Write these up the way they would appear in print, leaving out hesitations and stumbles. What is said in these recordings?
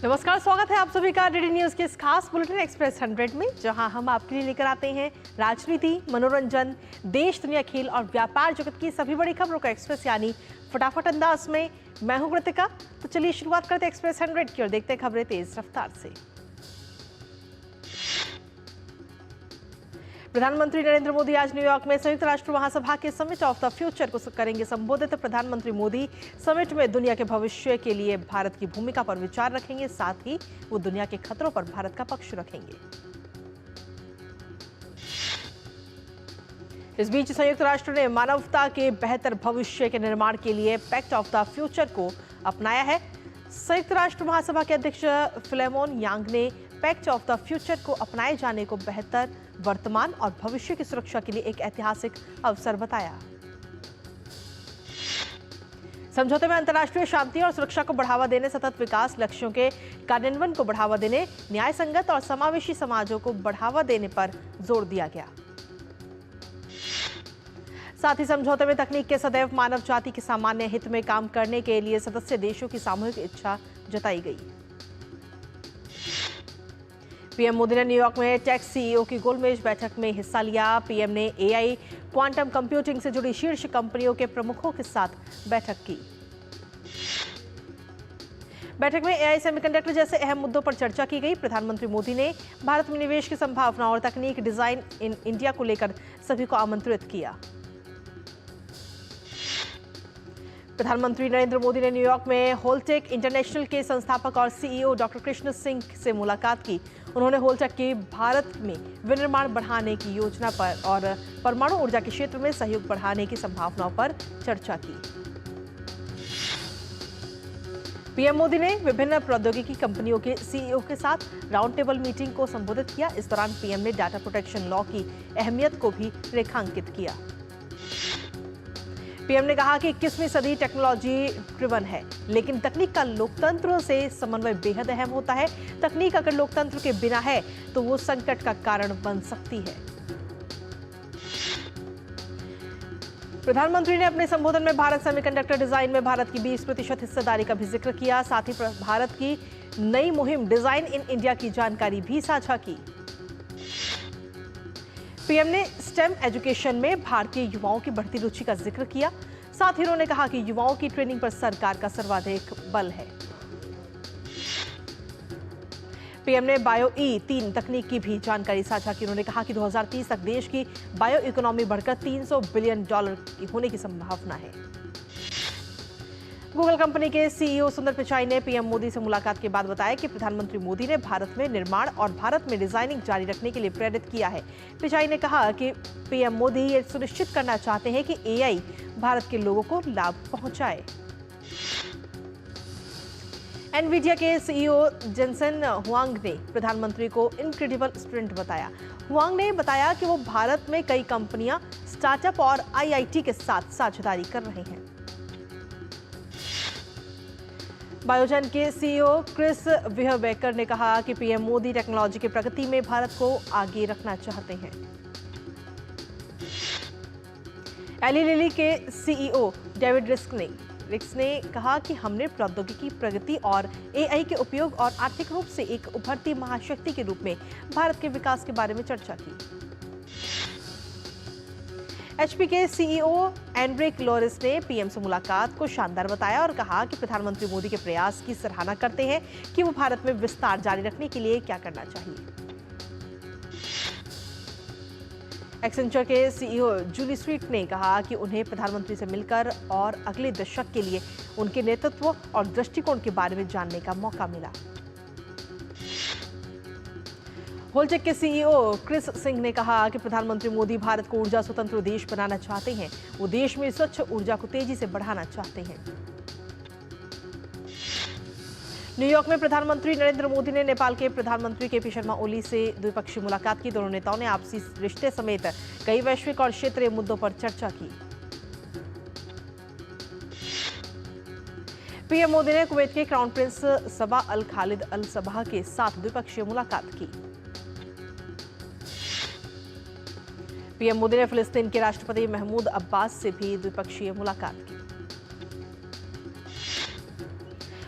नमस्कार, स्वागत है आप सभी का डीडी न्यूज के इस खास बुलेटिन एक्सप्रेस 100 में, जहां हम आपके लिए लेकर आते हैं राजनीति, मनोरंजन, देश दुनिया, खेल और व्यापार जगत की सभी बड़ी खबरों का एक्सप्रेस यानी फटाफट अंदाज में। मैं हूं कृतिका। तो चलिए शुरुआत करते हैं एक्सप्रेस 100 की और देखते हैं खबरें तेज रफ्तार से। प्रधानमंत्री नरेंद्र मोदी आज न्यूयॉर्क में संयुक्त राष्ट्र महासभा के समिट ऑफ द फ्यूचर को करेंगे संबोधित। प्रधानमंत्री मोदी समिट में दुनिया के भविष्य के लिए भारत की भूमिका पर विचार रखेंगे, साथ ही वो दुनिया के खतरों पर भारत का पक्ष रखेंगे। इस बीच संयुक्त राष्ट्र ने मानवता के बेहतर भविष्य के निर्माण के लिए पैक्ट ऑफ द फ्यूचर को अपनाया है। संयुक्त राष्ट्र महासभा के अध्यक्ष फिलेमोन यांग ने पैक्ट ऑफ द फ्यूचर को अपनाए जाने को बेहतर वर्तमान और भविष्य की सुरक्षा के लिए एक ऐतिहासिक अवसर बताया। समझौते में अंतर्राष्ट्रीय शांति और सुरक्षा को बढ़ावा देने, सतत विकास लक्ष्यों के कार्यान्वयन को बढ़ावा देने, न्याय संगत और समावेशी समाजों को बढ़ावा देने पर जोर दिया गया। साथ ही समझौते में तकनीक के सदैव मानव जाति के सामान्य हित में काम करने के लिए सदस्य देशों की सामूहिक इच्छा जताई गई। पीएम मोदी ने न्यूयॉर्क में टेक सीईओ की गोलमेज बैठक में हिस्सा लिया। पीएम ने एआई, क्वांटम कंप्यूटिंग से जुड़ी शीर्ष कंपनियों के प्रमुखों के साथ बैठक की। बैठक में एआई, सेमीकंडक्टर जैसे अहम मुद्दों पर चर्चा की गई। प्रधानमंत्री मोदी ने भारत में निवेश की संभावना और तकनीक डिजाइन इन इंडिया को लेकर सभी को आमंत्रित किया। प्रधानमंत्री नरेंद्र मोदी ने न्यूयॉर्क में होलटेक इंटरनेशनल के संस्थापक और सीईओ डॉक्टर कृष्ण सिंह से मुलाकात की। उन्होंने होलटेक की भारत में विनिर्माण बढ़ाने की योजना पर और परमाणु ऊर्जा के क्षेत्र में सहयोग बढ़ाने की संभावनाओं पर चर्चा की। पीएम मोदी ने विभिन्न प्रौद्योगिकी कंपनियों के सीईओ के साथ राउंड टेबल मीटिंग को संबोधित किया। इस दौरान पीएम ने डाटा प्रोटेक्शन लॉ की अहमियत को भी रेखांकित किया। पीएम ने कहा कि 21वीं सदी टेक्नोलॉजी ड्रिवन है, लेकिन तकनीक का लोकतंत्र से समन्वय बेहद अहम होता है। तकनीक अगर लोकतंत्र के बिना है तो वो संकट का कारण बन सकती है। प्रधानमंत्री ने अपने संबोधन में भारत सेमीकंडक्टर डिजाइन में भारत की 20% हिस्सेदारी का भी जिक्र किया। साथ ही भारत की नई मुहिम डिजाइन इन इंडिया की जानकारी भी साझा की। पीएम ने स्टेम एजुकेशन में भारतीय युवाओं की बढ़ती रुचि का जिक्र किया। साथ ही उन्होंने कहा कि युवाओं की ट्रेनिंग पर सरकार का सर्वाधिक बल है। पीएम ने बायो ई3 तकनीक की भी जानकारी साझा की। उन्होंने कहा कि 2030 तक देश की बायो इकोनॉमी बढ़कर $300 बिलियन की होने की संभावना है। गूगल कंपनी के सीईओ सुंदर पिचाई ने पीएम मोदी से मुलाकात के बाद बताया कि प्रधानमंत्री मोदी ने भारत में निर्माण और भारत में डिजाइनिंग जारी रखने के लिए प्रेरित किया है। पिचाई ने कहा कि पीएम मोदी ये सुनिश्चित करना चाहते हैं कि एआई भारत के लोगों को लाभ पहुंचाए। एनवीडिया के सीईओ जेनसेन हुआंग ने प्रधानमंत्री को इनक्रेडिबल स्प्रिंट बताया। हुआंग ने बताया कि वो भारत में कई कंपनियां, स्टार्टअप और आईआईटी के साथ साझेदारी कर रहे हैं। बायोजन के सीईओ क्रिस विहरबेकर ने कहा कि पीएम मोदी टेक्नोलॉजी की प्रगति में भारत को आगे रखना चाहते हैं। एली लिली के सीईओ डेविड रिक्स ने कहा कि हमने प्रौद्योगिकी प्रगति और एआई के उपयोग और आर्थिक रूप से एक उभरती महाशक्ति के रूप में भारत के विकास के बारे में चर्चा की। एचपी के सीईओ एंड्रिक लोरिस ने पीएम से मुलाकात को शानदार बताया और कहा कि प्रधानमंत्री मोदी के प्रयास की सराहना करते हैं कि वो भारत में विस्तार जारी रखने के लिए क्या करना चाहिए। एक्सेंचर के सीईओ जूली स्वीट ने कहा कि उन्हें प्रधानमंत्री से मिलकर और अगले दशक के लिए उनके नेतृत्व और दृष्टिकोण के बारे में जानने का मौका मिला। होलटेक के सीईओ क्रिस सिंह ने कहा कि प्रधानमंत्री मोदी भारत को ऊर्जा स्वतंत्र देश बनाना चाहते हैं। वो देश में स्वच्छ ऊर्जा को तेजी से बढ़ाना चाहते हैं। न्यूयॉर्क में प्रधानमंत्री नरेंद्र मोदी ने नेपाल के प्रधानमंत्री केपी शर्मा ओली से द्विपक्षीय मुलाकात की। दोनों नेताओं ने आपसी रिश्ते समेत कई वैश्विक और क्षेत्रीय मुद्दों पर चर्चा की। पीएम मोदी ने कुवैत के क्राउन प्रिंस सबा अल खालिद अल सबह के साथ द्विपक्षीय मुलाकात की। पीएम मोदी ने फिलिस्तीन के राष्ट्रपति महमूद अब्बास से भी द्विपक्षीय मुलाकात की।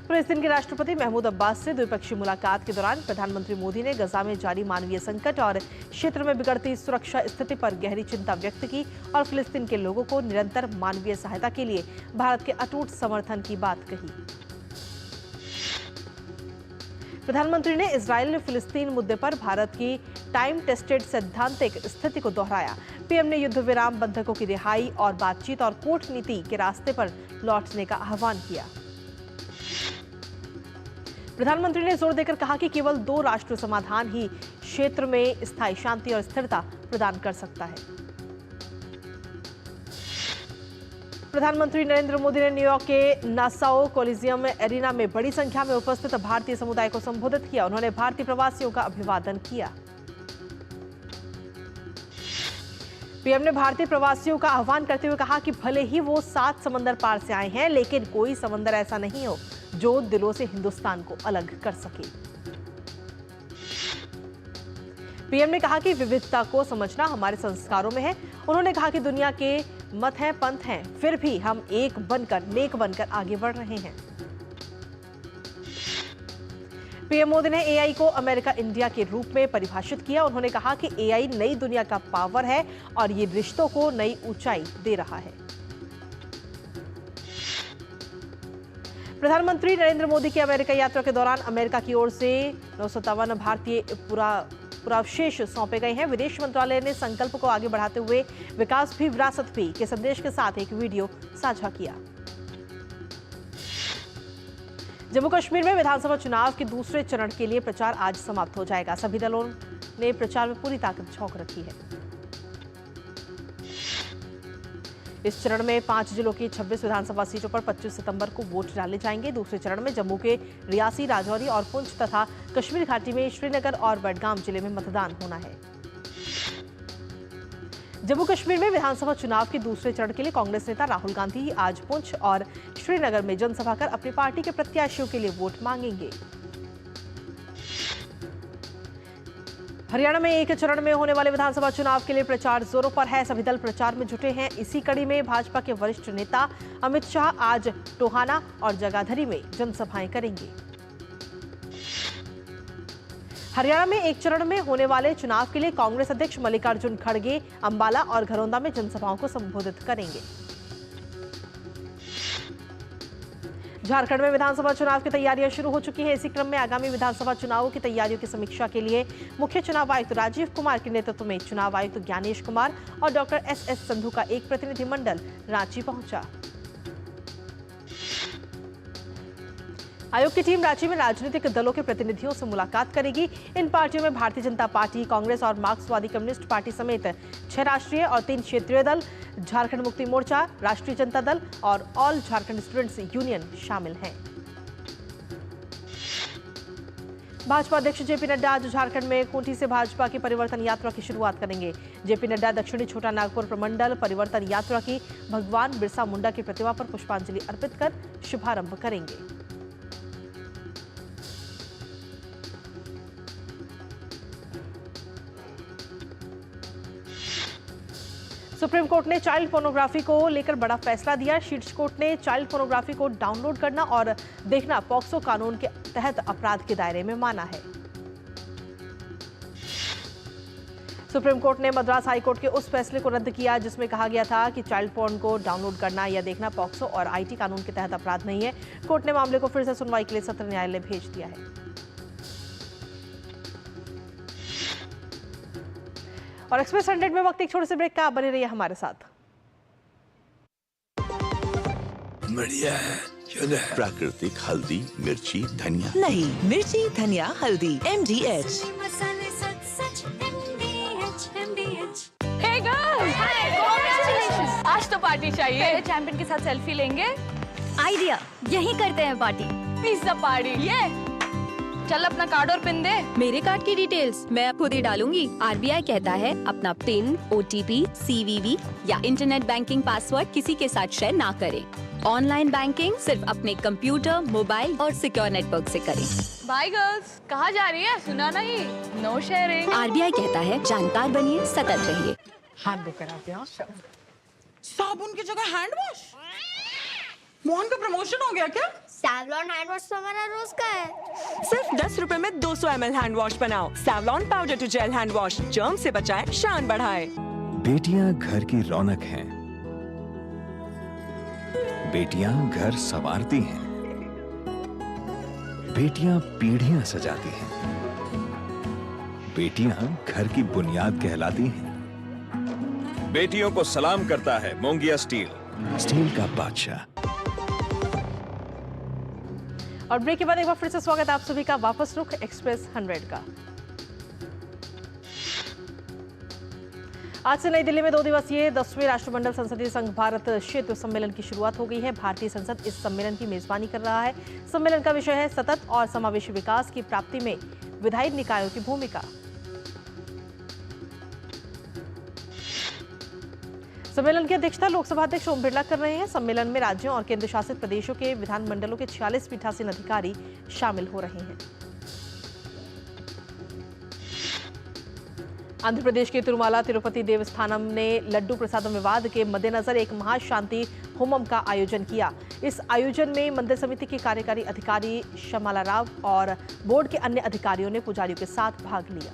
फिलिस्तीन के राष्ट्रपति महमूद अब्बास से द्विपक्षीय मुलाकात के दौरान प्रधानमंत्री मोदी ने गजा में जारी मानवीय संकट और क्षेत्र में बिगड़ती सुरक्षा स्थिति पर गहरी चिंता व्यक्त की और फिलिस्तीन के लोगों को निरंतर मानवीय सहायता के लिए भारत के अटूट समर्थन की बात कही। प्रधानमंत्री ने इजरायल फिलिस्तीन मुद्दे पर भारत की टाइम टेस्टेड सैद्धांतिक स्थिति को दोहराया। पीएम ने युद्ध विराम, बंधकों की रिहाई और बातचीत और कूटनीति के रास्ते पर लौटने का आह्वान किया। प्रधानमंत्री ने जोर देकर कहा कि केवल 2 राष्ट्र समाधान ही क्षेत्र में स्थायी शांति और स्थिरता प्रदान कर सकता है। प्रधानमंत्री नरेंद्र मोदी ने न्यूयॉर्क के नासाओ कोलिजियम एरिना में बड़ी संख्या में उपस्थित भारतीय समुदाय को संबोधित किया। उन्होंने भारतीय प्रवासियों का अभिवादन किया। पीएम ने भारतीय प्रवासियों का आह्वान करते हुए कहा कि भले ही वो 7 समंदर पार से आए हैं, लेकिन कोई समंदर ऐसा नहीं हो जो दिलों से हिंदुस्तान को अलग कर सके। पीएम ने कहा कि विविधता को समझना हमारे संस्कारों में है। उन्होंने कहा कि दुनिया के मत हैं, पंथ हैं, फिर भी हम एक बनकर, नेक बनकर आगे बढ़ रहे हैं। पीएम मोदी ने एआई को अमेरिका इंडिया के रूप में परिभाषित किया। उन्होंने कहा कि एआई नई दुनिया का पावर है और ये रिश्तों को नई ऊंचाई दे रहा है। प्रधानमंत्री नरेंद्र मोदी की अमेरिका यात्रा के दौरान अमेरिका की ओर से 957 भारतीय पुरावशेष सौंपे गए हैं। विदेश मंत्रालय ने संकल्प को आगे बढ़ाते हुए विकास भी विरासत भी के संदेश के साथ एक वीडियो साझा किया। जम्मू कश्मीर में विधानसभा चुनाव के दूसरे चरण के लिए प्रचार आज समाप्त हो जाएगा। सभी दलों ने प्रचार में पूरी ताकत झोंक रखी है। इस चरण में 5 जिलों की 26 विधानसभा सीटों पर 25 सितंबर को वोट डाले जाएंगे। दूसरे चरण में जम्मू के रियासी, राजौरी और पुंछ तथा कश्मीर घाटी में श्रीनगर और बडगाम जिले में मतदान होना है। जम्मू कश्मीर में विधानसभा चुनाव के दूसरे चरण के लिए कांग्रेस नेता राहुल गांधी आज पुंछ और श्रीनगर में जनसभा कर अपनी पार्टी के प्रत्याशियों के लिए वोट मांगेंगे। हरियाणा में एक चरण में होने वाले विधानसभा चुनाव के लिए प्रचार जोरों पर है। सभी दल प्रचार में जुटे हैं। इसी कड़ी में भाजपा के वरिष्ठ नेता अमित शाह आज टोहाना और जगाधरी में जनसभाएं करेंगे। हरियाणा में एक चरण में होने वाले चुनाव के लिए कांग्रेस अध्यक्ष मल्लिकार्जुन खड़गे अंबाला और घरौंदा में जनसभाओं को संबोधित करेंगे। झारखंड में विधानसभा चुनाव की तैयारियां शुरू हो चुकी हैं। इसी क्रम में आगामी विधानसभा चुनावों की तैयारियों की समीक्षा के लिए मुख्य चुनाव आयुक्त राजीव कुमार के नेतृत्व में चुनाव आयुक्त ज्ञानेश कुमार और डॉक्टर एस संधू का एक प्रतिनिधिमंडल रांची पहुंचा। आयोग की टीम रांची में राजनीतिक दलों के प्रतिनिधियों से मुलाकात करेगी। इन पार्टियों में भारतीय जनता पार्टी, कांग्रेस और मार्क्सवादी कम्युनिस्ट पार्टी समेत 6 राष्ट्रीय और 3 क्षेत्रीय दल, झारखंड मुक्ति मोर्चा, राष्ट्रीय जनता दल और ऑल झारखंड स्टूडेंट्स यूनियन शामिल हैं। भाजपा अध्यक्ष जेपी नड्डा आज झारखंड में खूंटी से भाजपा की परिवर्तन यात्रा की शुरुआत करेंगे। जेपी नड्डा दक्षिणी छोटा नागपुर प्रमंडल परिवर्तन यात्रा की भगवान बिरसा मुंडा की प्रतिमा पर पुष्पांजलि अर्पित कर शुभारंभ करेंगे। सुप्रीम कोर्ट ने चाइल्ड पोर्नोग्राफी को लेकर बड़ा फैसला दिया। शीर्ष कोर्ट ने चाइल्ड पोर्नोग्राफी को डाउनलोड करना और देखना पॉक्सो कानून के तहत अपराध के दायरे में माना है। सुप्रीम कोर्ट ने मद्रास हाई कोर्ट के उस फैसले को रद्द किया जिसमें कहा गया था कि चाइल्ड पोर्न को डाउनलोड करना या देखना पॉक्सो और आईटी कानून के तहत अपराध नहीं है। कोर्ट ने मामले को फिर से सुनवाई के लिए सत्र न्यायालय भेज दिया है। और एक्सप्रेस 100 में वक्त एक छोटे से ब्रेक का, बने रहिए हमारे साथ। बढ़िया है, प्राकृतिक हल्दी, मिर्ची, धनिया नहीं, मिर्ची, धनिया, हल्दी, MDH। Hey girls! Hi! Congratulations! आज तो पार्टी चाहिए। पहले चैंपियन के साथ सेल्फी लेंगे। आइडिया, यही करते हैं पार्टी। Pizza party. ये चल अपना कार्ड और पिन दे। मेरे कार्ड की डिटेल्स मैं खुद ही डालूंगी। RBI कहता है अपना पिन, OTP, CVV या इंटरनेट बैंकिंग पासवर्ड किसी के साथ शेयर ना करें। ऑनलाइन बैंकिंग सिर्फ अपने कंप्यूटर, मोबाइल और सिक्योर नेटवर्क से करें। बाय गर्ल्स, कहाँ जा रही है? सुना नहीं, नो शेयरिंग। RBI कहता है जानकार बनिए, सतर्क रहिए। हाथ धोकर आते हैं। साबुन की जगह हैंड वॉश। मोहन का प्रमोशन हो गया क्या? सैवलॉन हैंड वॉश तो हमारा रोज का है। सिर्फ 10 रुपए में 200 ml हैंड वॉश बनाओ। Savlon powder to gel hand wash, germ से बचाए, शान बढ़ाए। बेटियां घर की रौनक हैं। बेटियां घर संवारती हैं। बेटियां पीढ़ियां सजाती हैं। बेटियां घर की बुनियाद कहलाती हैं। बेटियों को सलाम करता है मोंगिया स्टील, स्टील का बादशाह। और ब्रेक के बाद एक बार फिर से स्वागत है आप सभी का वापस रुख एक्सप्रेस 100 का। आज से नई दिल्ली में 2 दिवसीय 10वें राष्ट्रमंडल संसदीय संघ भारत क्षेत्र सम्मेलन की शुरुआत हो गई है। भारतीय संसद इस सम्मेलन की मेजबानी कर रहा है। सम्मेलन का विषय है सतत और समावेशी विकास की प्राप्ति में विधायी निकायों की भूमिका। सम्मेलन की अध्यक्षता लोकसभा अध्यक्ष ओम बिरला कर रहे हैं। सम्मेलन में राज्यों और केंद्र शासित प्रदेशों के विधानमंडलों के 46 पीठासीन अधिकारी शामिल हो रहे हैं। आंध्र प्रदेश के तिरुमाला तिरुपति देवस्थानम ने लड्डू प्रसादम विवाद के मद्देनजर एक महाशांति होमम का आयोजन किया। इस आयोजन में मंदिर समिति के कार्यकारी अधिकारी श्यामला राव और बोर्ड के अन्य अधिकारियों ने पुजारियों के साथ भाग लिया।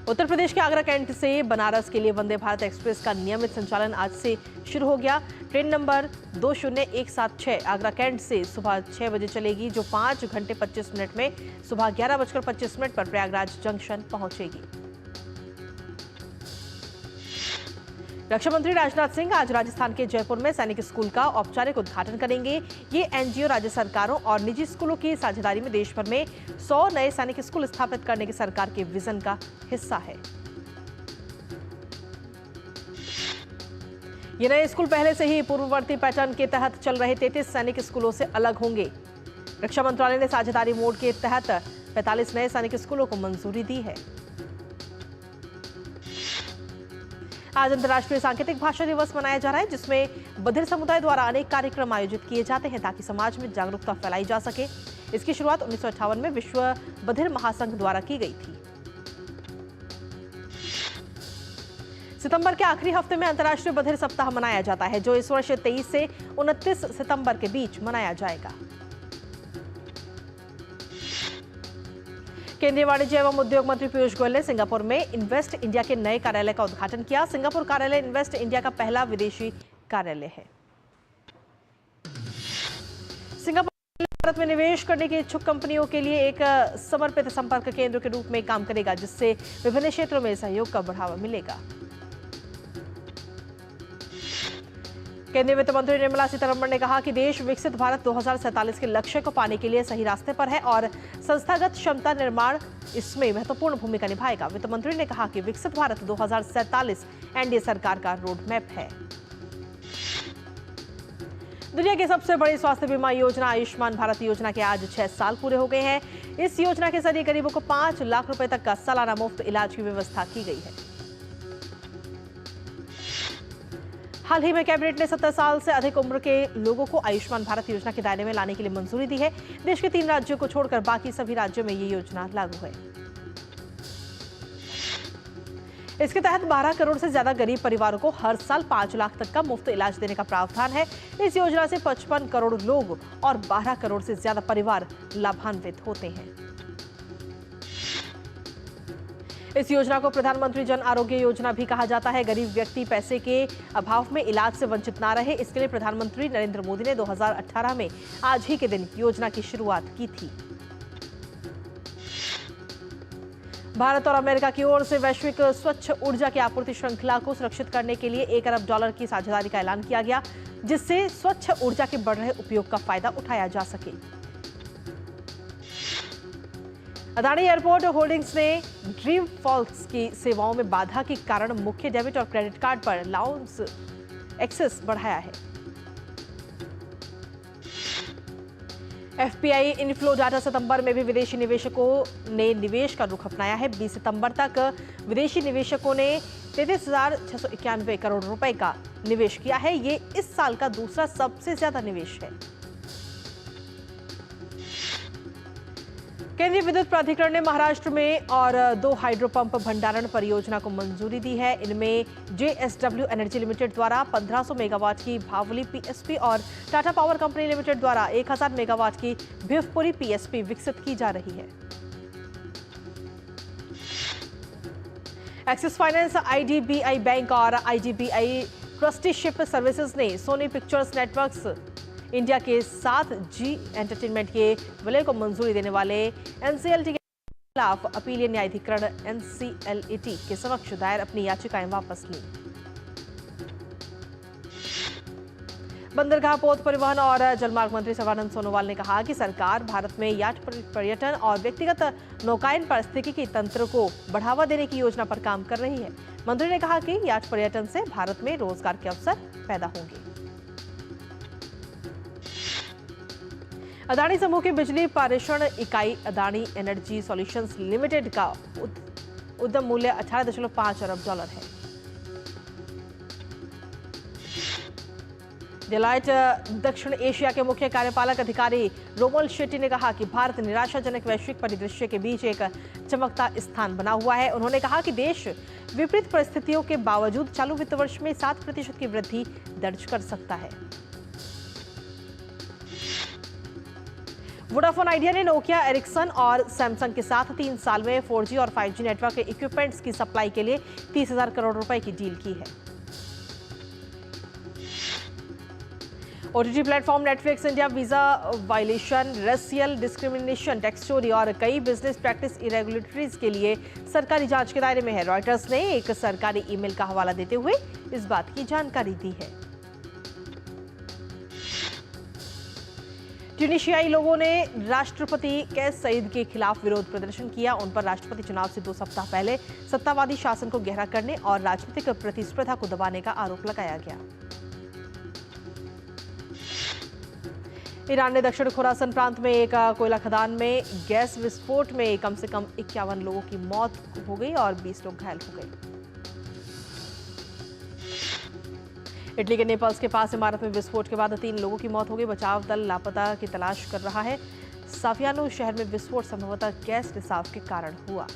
उत्तर प्रदेश के आगरा कैंट से बनारस के लिए वंदे भारत एक्सप्रेस का नियमित संचालन आज से शुरू हो गया। ट्रेन नंबर 20176 आगरा कैंट से सुबह 6 बजे चलेगी, जो 5 घंटे 25 मिनट में सुबह 11:25 पर प्रयागराज जंक्शन पहुंचेगी। रक्षा मंत्री राजनाथ सिंह आज राजस्थान के जयपुर में सैनिक स्कूल का औपचारिक उद्घाटन करेंगे। ये एनजीओ, राज्य सरकारों और निजी स्कूलों की साझेदारी में देश भर में 100 नए सैनिक स्कूल स्थापित करने के सरकार के विजन का हिस्सा है। ये नए स्कूल पहले से ही पूर्ववर्ती पैटर्न के तहत चल रहे 33 सैनिक स्कूलों से अलग होंगे। रक्षा मंत्रालय ने साझेदारी मोड के तहत 45 नए सैनिक स्कूलों को मंजूरी दी है। आज अंतर्राष्ट्रीय सांकेतिक भाषा दिवस मनाया जा रहा है, जिसमें बधिर समुदाय द्वारा अनेक कार्यक्रम आयोजित किए जाते हैं ताकि समाज में जागरूकता फैलाई जा सके। इसकी शुरुआत 1958 में विश्व बधिर महासंघ द्वारा की गई थी। सितंबर के आखिरी हफ्ते में अंतर्राष्ट्रीय बधिर सप्ताह मनाया जाता है, जो इस वर्ष 23 से 29 सितंबर के बीच मनाया जाएगा। केंद्रीय वाणिज्य एवं उद्योग मंत्री पीयूष गोयल ने सिंगापुर में इन्वेस्ट इंडिया के नए कार्यालय का उद्घाटन किया। सिंगापुर कार्यालय इन्वेस्ट इंडिया का पहला विदेशी कार्यालय है। सिंगापुर भारत में निवेश करने की इच्छुक कंपनियों के लिए एक समर्पित संपर्क केंद्र के रूप में काम करेगा, जिससे विभिन्न क्षेत्रों में सहयोग का बढ़ावा मिलेगा। केंद्रीय वित्त मंत्री निर्मला सीतारमण ने कहा कि देश विकसित भारत 2047 के लक्ष्य को पाने के लिए सही रास्ते पर है और संस्थागत क्षमता निर्माण इसमें महत्वपूर्ण भूमिका निभाएगा। वित्त मंत्री ने कहा कि विकसित भारत 2047 एनडीए सरकार का रोड मैप है। दुनिया की सबसे बड़ी स्वास्थ्य बीमा योजना आयुष्मान भारत योजना के आज 6 साल पूरे हो गए हैं। इस योजना के जरिए गरीबों को 5 लाख रुपए तक का सालाना मुफ्त इलाज की व्यवस्था की गई है। हाल ही में कैबिनेट ने 70 साल से अधिक उम्र के लोगों को आयुष्मान भारत योजना के दायरे में लाने के लिए मंजूरी दी है। देश के 3 राज्यों को छोड़कर बाकी सभी राज्यों में ये योजना लागू है। इसके तहत 12 करोड़ से ज्यादा गरीब परिवारों को हर साल 5 लाख तक का मुफ्त इलाज देने का प्रावधान है। इस योजना से 55 करोड़ लोग और 12 करोड़ से ज्यादा परिवार लाभान्वित होते हैं। इस योजना को प्रधानमंत्री जन आरोग्य योजना भी कहा जाता है। गरीब व्यक्ति पैसे के अभाव में इलाज से वंचित ना रहे, इसके लिए प्रधानमंत्री नरेंद्र मोदी ने 2018 में आज ही के दिन योजना की शुरुआत की थी। भारत और अमेरिका की ओर से वैश्विक स्वच्छ ऊर्जा की आपूर्ति श्रृंखला को सुरक्षित करने के लिए $1 अरब की साझेदारी का ऐलान किया गया, जिससे स्वच्छ ऊर्जा के बढ़ रहे उपयोग का फायदा उठाया जा सके। अदानी एयरपोर्ट होल्डिंग्स ने ड्रीम फॉल्स की सेवाओं में बाधा के कारण मुख्य डेबिट और क्रेडिट कार्ड पर लाउंज एक्सेस बढ़ाया है। एफपीआई इनफ्लो डाटा सितंबर में भी विदेशी निवेशकों ने निवेश का रुख अपनाया है। 20 सितंबर तक विदेशी निवेशकों ने 33,691 करोड़ रुपए का निवेश किया है। ये इस साल का दूसरा सबसे ज्यादा निवेश है। केंद्रीय विद्युत प्राधिकरण ने महाराष्ट्र में और 2 हाइड्रो पंप भंडारण परियोजना को मंजूरी दी है। इनमें JSW एनर्जी लिमिटेड द्वारा 1500 मेगावाट की भावली PSP और टाटा पावर कंपनी लिमिटेड द्वारा 1000 मेगावाट की भिवपुरी PSP विकसित की जा रही है। एक्सिस फाइनेंस, IDBI बैंक और IDBI ट्रस्टीशिप सर्विसेज ने सोनी पिक्चर्स नेटवर्क्स इंडिया के साथ जी एंटरटेनमेंट के विलय को मंजूरी देने वाले NCLT के खिलाफ अपीलीय न्यायाधिकरण NCLAT के समक्ष दायर अपनी याचिकाएं वापस ली। बंदरगाह, पोत परिवहन और जलमार्ग मंत्री सर्बानंद सोनोवाल ने कहा कि सरकार भारत में याट पर्यटन और व्यक्तिगत नौकायन पारिस्थितिकी तंत्र को बढ़ावा देने की योजना पर काम कर रही है। मंत्री ने कहा कि याट पर्यटन से भारत में रोजगार के अवसर पैदा होंगे। अदानी समूह की बिजली पारेषण इकाई अदानी एनर्जी सॉल्यूशंस लिमिटेड का उद्यम मूल्य 18.5 अरब डॉलर है। डेलॉयट दक्षिण एशिया के मुख्य कार्यपालक अधिकारी रोमल शेट्टी ने कहा कि भारत निराशाजनक वैश्विक परिदृश्य के बीच एक चमकता स्थान बना हुआ है। उन्होंने कहा कि देश विपरीत परिस्थितियों के बावजूद चालू वित्त वर्ष में 7% की वृद्धि दर्ज कर सकता है। वोडाफोन आइडिया ने नोकिया, एरिक्सन और सैमसंग के साथ 3 साल में 4G और 5G नेटवर्क इक्विपमेंट्स की सप्लाई के लिए 30,000 करोड़ रुपए की डील की है। OTT platform Netflix India visa violation, racial discrimination, tax चोरी और कई बिजनेस प्रैक्टिस इरेगुलेटरीज के लिए सरकारी जांच के दायरे में है। रॉयटर्स ने एक सरकारी ईमेल का हवाला देते हुए इस बात की जानकारी दी है। ट्यूनीशियाई लोगों ने राष्ट्रपति कैस सईद के खिलाफ विरोध प्रदर्शन किया। उन पर राष्ट्रपति चुनाव से 2 सप्ताह पहले सत्तावादी शासन को गहरा करने और राजनीतिक प्रतिस्पर्धा को दबाने का आरोप लगाया गया। ईरान ने दक्षिण खुरासन प्रांत में एक कोयला खदान में गैस विस्फोट में कम से कम 51 लोगों की मौत हो गई और 20 लोग घायल हो गए। इटली के नेपल्स के पास इमारत में विस्फोट के बाद 3 लोगों की मौत हो गई। बचाव दल लापता की तलाश कर रहा है। साफियानो शहर में विस्फोट संभवतः गैस रिसाव के कारण हुआ।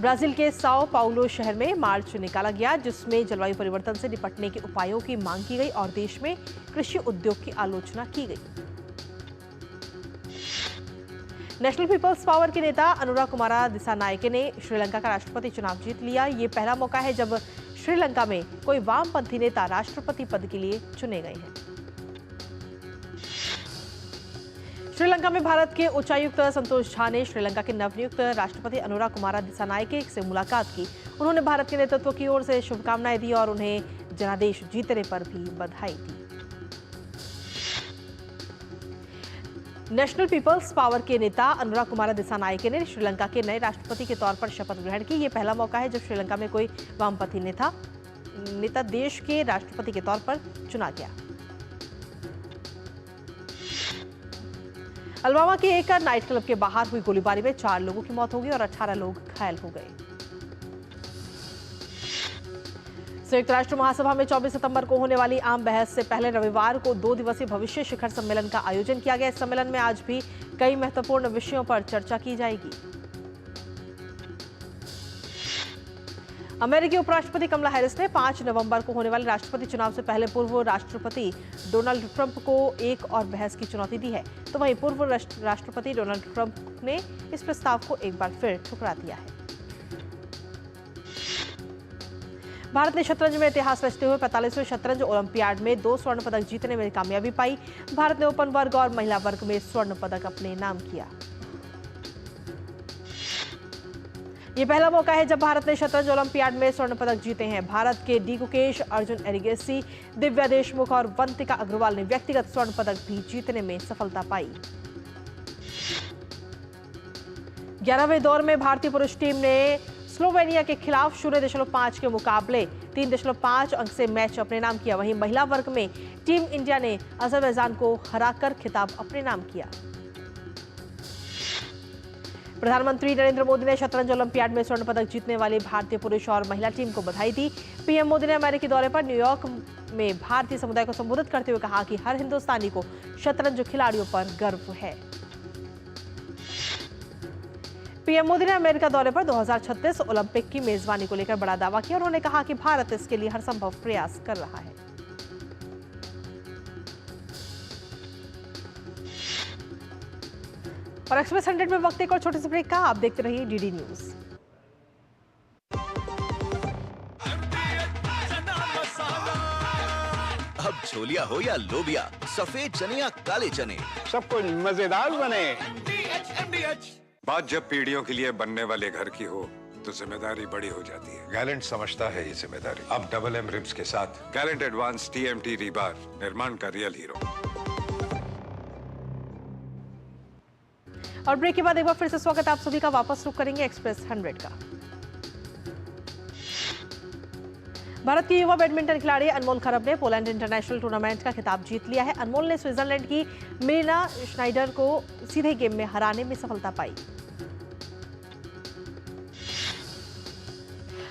ब्राजील के साओ पाउलो शहर में मार्च निकाला गया, जिसमें जलवायु परिवर्तन से निपटने के उपायों की मांग की गई और देश में कृषि उद्योग की आलोचना की गई। नेशनल पीपल्स पावर के नेता अनुरा कुमारा दिसानायके ने श्रीलंका का राष्ट्रपति चुनाव जीत लिया। ये पहला मौका है जब श्रीलंका में कोई वामपंथी नेता राष्ट्रपति पद के लिए चुने गए हैं। श्रीलंका में भारत के उच्चायुक्त संतोष झा ने श्रीलंका के नवनियुक्त राष्ट्रपति अनुरा कुमारा दिसानायके से मुलाकात की। उन्होंने भारत के नेतृत्व की ओर से शुभकामनाएं दी और उन्हें जनादेश जीतने पर भी बधाई दी। नेशनल पीपल्स पावर के नेता अनुरा कुमारा दिसानायके ने श्रीलंका के नए राष्ट्रपति के तौर पर शपथ ग्रहण की। यह पहला मौका है जब श्रीलंका में कोई वामपंथी नेता देश के राष्ट्रपति के तौर पर चुना गया। अलबामा के एक नाइट क्लब के बाहर हुई गोलीबारी में 4 लोगों की मौत हो गई और 18 लोग घायल हो गए। संयुक्त राष्ट्र महासभा में 24 सितंबर को होने वाली आम बहस से पहले रविवार को 2 दिवसीय भविष्य शिखर सम्मेलन का आयोजन किया गया। इस सम्मेलन में आज भी कई महत्वपूर्ण विषयों पर चर्चा की जाएगी। अमेरिकी उपराष्ट्रपति कमला हैरिस ने 5 नवंबर को होने वाले राष्ट्रपति चुनाव से पहले पूर्व राष्ट्रपति डोनाल्ड ट्रंप को एक और बहस की चुनौती दी है, तो वहीं पूर्व राष्ट्रपति डोनाल्ड ट्रंप ने इस प्रस्ताव को एक बार फिर ठुकरा दिया है। भारत ने शतरंज में इतिहास रचते हुए 45वें शतरंज ओलंपियाड में 2 स्वर्ण पदक जीतने में कामयाबी पाई। भारत ने ओपन वर्ग और महिला वर्ग में स्वर्ण पदक अपने नाम किया। ये पहला मौका है जब भारत ने शतरंज ओलंपियाड में स्वर्ण पदक जीते हैं। भारत के डी गुकेश, अर्जुन एरिगेसी, दिव्या देशमुख और वंतिका अग्रवाल ने व्यक्तिगत स्वर्ण पदक भी जीतने में सफलता पाई। 11वें दौर में भारतीय पुरुष टीम ने स्लोवेनिया के खिलाफ 0.5 के मुकाबले 3.5 अंक से मैच अपने नाम किया। वहीं महिला वर्ग में टीम इंडिया ने अजरबैजान को हराकर खिताब अपने नाम किया। प्रधानमंत्री नरेंद्र मोदी ने शतरंज ओलंपियाड में स्वर्ण पदक जीतने वाली भारतीय पुरुष और महिला टीम को बधाई दी। पीएम मोदी ने अमेरिकी दौरे पर न्यूयॉर्क में भारतीय समुदाय को संबोधित करते हुए कहा कि हर हिंदुस्तानी को शतरंज खिलाड़ियों पर गर्व है। पीएम मोदी ने अमेरिका दौरे पर 2036 ओलंपिक की मेजबानी को लेकर बड़ा दावा किया। उन्होंने कहा कि भारत इसके लिए हर संभव प्रयास कर रहा है। और एक्सप्रेस 100 में वक्त एक और छोटे से ब्रेक का। आप देखते रहिए डीडी न्यूज। अब छोलिया हो या लोबिया, सफेद चने या काले चने, सब कुछ मजेदार बने। बात जब पीढ़ियों के लिए बनने वाले घर की हो तो जिम्मेदारी बड़ी हो जाती है। गैलेंट समझता है ये जिम्मेदारी। अब डबल एम रिब्स के साथ गैलेंट एडवांस TMT रीबार, निर्माण का रियल हीरो। और ब्रेक के बाद एक बार फिर से स्वागत आप सभी का। वापस रुक करेंगे एक्सप्रेस 100 का। भारत की युवा बैडमिंटन खिलाड़ी अनमोल खरब ने पोलैंड इंटरनेशनल टूर्नामेंट का खिताब जीत लिया है। अनमोल ने स्विट्जरलैंड की मिलिना श्नाइडर को सीधे गेम में हराने में सफलता पाई।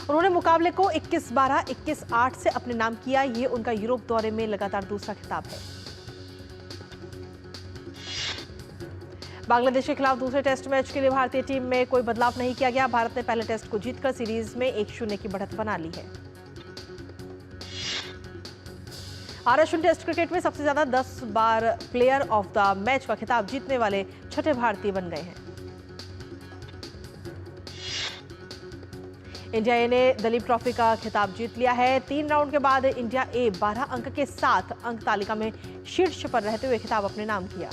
उन्होंने मुकाबले को 21-12, 21-8 से अपने नाम किया। ये उनका यूरोप दौरे में लगातार दूसरा खिताब है। बांग्लादेश के खिलाफ दूसरे टेस्ट मैच के लिए भारतीय टीम में कोई बदलाव नहीं किया गया। भारत ने पहले टेस्ट को जीतकर सीरीज में 1-0 की बढ़त बना ली है। आर-अश्विन टेस्ट क्रिकेट में सबसे ज्यादा 10 बार प्लेयर ऑफ द मैच का खिताब जीतने वाले छठे भारतीय बन गए हैं। इंडिया ए ने दलीप ट्रॉफी का खिताब जीत लिया है। 3 राउंड के बाद इंडिया ए 12 अंक के साथ अंक तालिका में शीर्ष पर रहते हुए खिताब अपने नाम किया।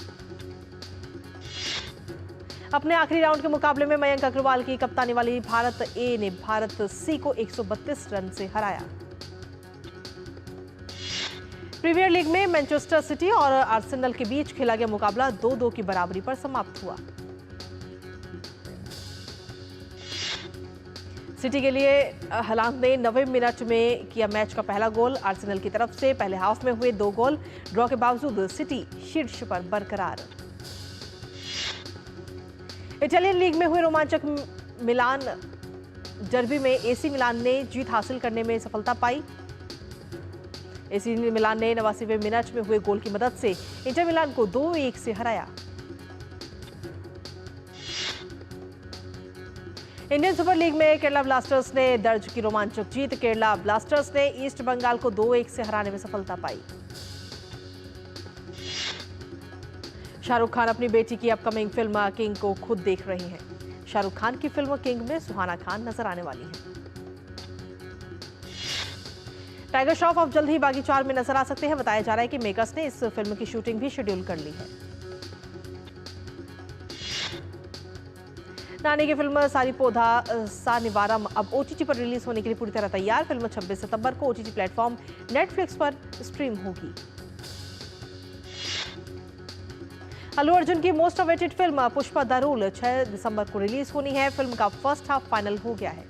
अपने आखिरी राउंड के मुकाबले में मयंक अग्रवाल की कप्तानी वाली भारत ए ने भारत सी को 132 रन से हराया। प्रीमियर लीग में मैनचेस्टर सिटी और आर्सेनल के बीच खेला गया मुकाबला 2-2 की बराबरी पर समाप्त हुआ। सिटी के लिए हलांड ने 90 मिनट में किया मैच का पहला गोल। आर्सेनल की तरफ से पहले हाफ में हुए 2 गोल। ड्रॉ के बावजूद सिटी शीर्ष पर बरकरार। इटालियन लीग में हुए रोमांचक मिलान डर्बी में एसी मिलान ने जीत हासिल करने में सफलता पाई। एसी मिलान ने 89वें मिनट में हुए गोल की मदद से इंटर मिलान को 2-1 से हराया। इंडियन सुपर लीग में केरला ब्लास्टर्स ने दर्ज की रोमांचक जीत। केरला ब्लास्टर्स ने ईस्ट बंगाल को 2-1 से हराने में सफलता पाई। शाहरुख खान अपनी बेटी की अपकमिंग फिल्म किंग को खुद देख रहे हैं। शाहरुख खान की फिल्म किंग में सुहाना खान नजर आने वाली है। टाइगर श्रॉफ अब जल्द ही बागी 4 में नजर आ सकते हैं। बताया जा रहा है कि मेकर्स ने इस फिल्म की शूटिंग भी शेड्यूल कर ली है। नानी की फिल्म सारीपोधा सानिवारम अब OTT पर रिलीज होने के लिए पूरी तरह तैयार। फिल्म 26 सितंबर को OTT प्लेटफॉर्म नेटफ्लिक्स पर स्ट्रीम होगी। अल्लू अर्जुन की most awaited film Pushpa the rule 6 दिसंबर को रिलीज होनी है। फिल्म का फर्स्ट हाफ फाइनल हो गया है।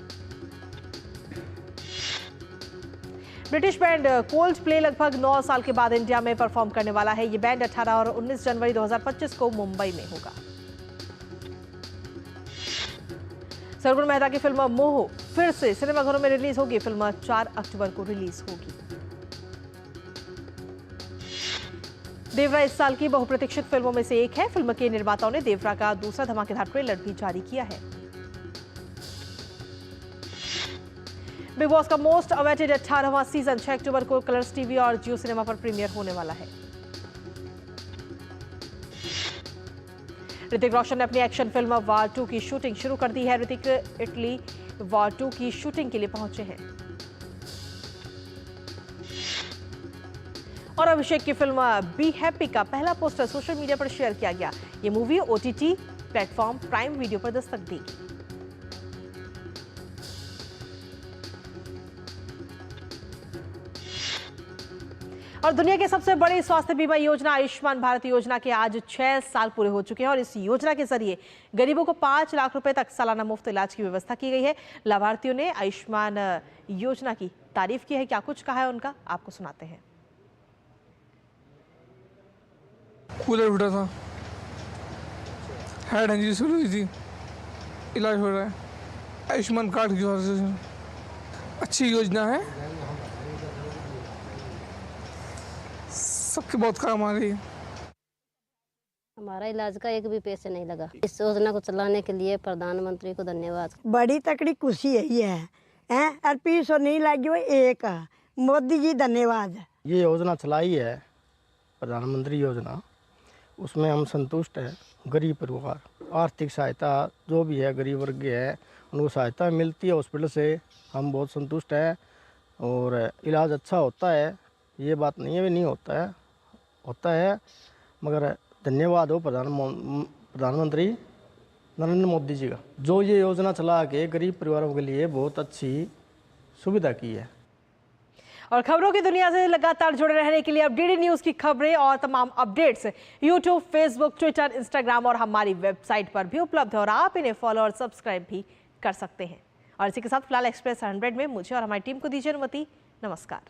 ब्रिटिश बैंड कोल्ड प्ले लगभग 9 साल के बाद इंडिया में परफॉर्म करने वाला है। ये बैंड 18 और 19 जनवरी 2025 को मुंबई में होगा। सरगुण मेहता की फिल्म मोह फिर से सिनेमाघरों में रिलीज होगी। फिल्म 4 अक्टूबर को रिलीज होगी। देवरा इस साल की बहुप्रतीक्षित फिल्मों में से एक है। फिल्म के निर्माताओं ने देवरा का दूसरा धमाकेदार ट्रेलर भी जारी किया है। बिग बॉस का मोस्ट अवेटेड 18वां सीजन 6 अक्टूबर को कलर्स टीवी और जियो सिनेमा पर प्रीमियर होने वाला है। ऋतिक रोशन ने अपनी एक्शन फिल्म वार 2 की शूटिंग शुरू कर दी है। ऋतिक इटली वार 2 की शूटिंग के लिए पहुंचे हैं। और अभिषेक की फिल्म बी हैप्पी का पहला पोस्टर सोशल मीडिया पर शेयर किया गया। ये movie OTT platform prime video पर दस्तक देगी। और दुनिया के सबसे बड़ी स्वास्थ्य बीमा योजना आयुष्मान भारत योजना के आज 6 साल पूरे हो चुके हैं। और इस योजना के जरिए गरीबों को 5 लाख रुपए तक सालाना मुफ्त इलाज की व्यवस्था की गई है। लाभार्थियों ने आयुष्मान योजना की तारीफ की है। क्या कुछ कहा है उनका, आपको सुनाते हैं। कूलर फटा था, हेड इंजरी शुरू हुई थी, इलाज हो रहा है आयुष्मान कार्ड की वजह से। अच्छी योजना है, सबके बहुत काम आ रही है। हमारा इलाज का एक भी पैसे नहीं लगा। इस योजना को चलाने के लिए प्रधानमंत्री को धन्यवाद। बड़ी तकड़ी खुशी यही है और पीस और नहीं लगी वो एक मोदी जी धन्यवाद। ये योजना चलाई है प्रधानमंत्री योजना, उसमें हम संतुष्ट हैं। गरीब परिवार आर्थिक सहायता जो भी है गरीब वर्ग है उनको सहायता मिलती है हॉस्पिटल से, हम बहुत संतुष्ट हैं और इलाज अच्छा होता है। ये बात नहीं है भी नहीं होता है मगर धन्यवाद हो प्रधानमंत्री नरेंद्र मोदी जी का, जो ये योजना चला के गरीब परिवारों के लिए बहुत अच्छी सुविधा की है। और खबरों की दुनिया से लगातार जुड़े रहने के लिए अब डीडी न्यूज़ की खबरें और तमाम updates YouTube, Facebook, Twitter, Instagram और हमारी वेबसाइट पर भी उपलब्ध है और आप इन्हें फॉलो और सब्सक्राइब भी कर सकते हैं। और इसी के साथ फिलहाल एक्सप्रेस 100 में मुझे और हमारी टीम को दीजिए अनुमति। नमस्कार।